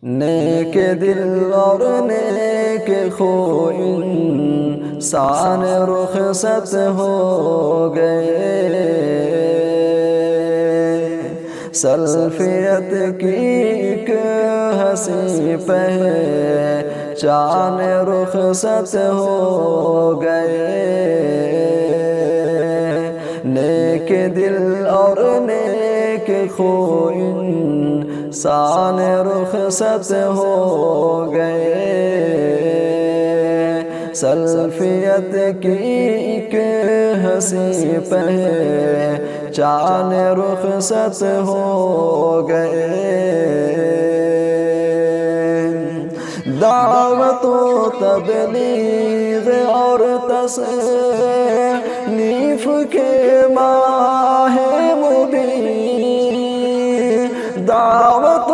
نیک دل اور نیک خو انسان رخصت ہو گئے، سلفیت کی ایک حسین پہچان رخصت ہو گئے، نیک دل اور نیک خو انسان رخصت ہو گئے، سلفیت کی ایک حسین پہچان رخصت ہو گئے، دعوت و تبلیغ اور تصنیف کے ماہ مبین، دعوت و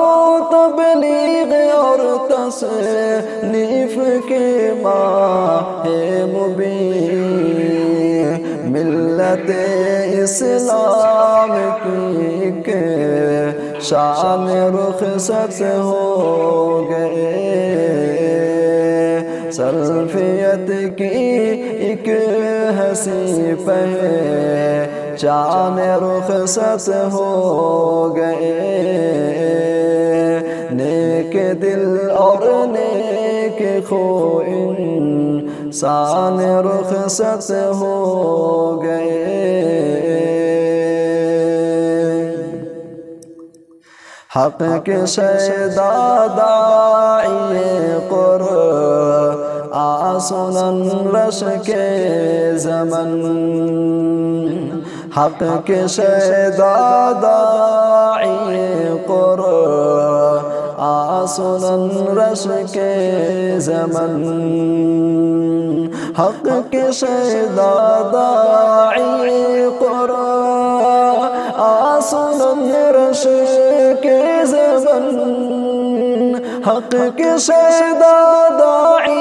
تبلیغ اور تصنیف کے ماہ مبین، ملت اسلام کی ایک شان رخصت ہو گئے، سلفیت کی ایک حسین پہچان رخصت ہو گئے، نیک دل اور نیک خو انسان رخصت ہو گئے، حق کے شیدا داعی قرآن سنن رش کے زمن، حق کے شیدا داعی قرآن سنن رش کے زمن، حق کے شیدا داعی قرآن سنن رش کے زمن، حق کے شیدا داعی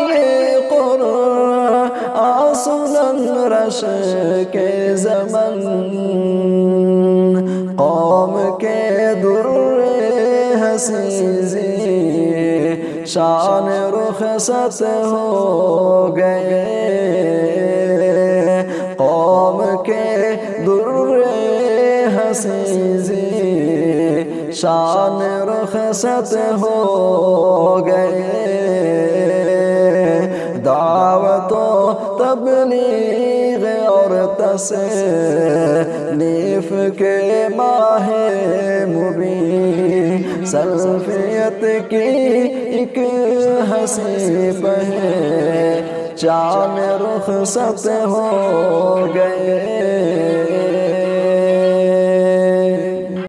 قرآن سنن رش کے زمن، قوم کے در حسین شان رخصت ہو گئے، قوم کے در حسین شان رخصت ہو گئے، دعوت و تبلیغ اور تصنیف کے ماہ مبین، سلفیت کی ایک حسین پہچان رخصت ہو گئے۔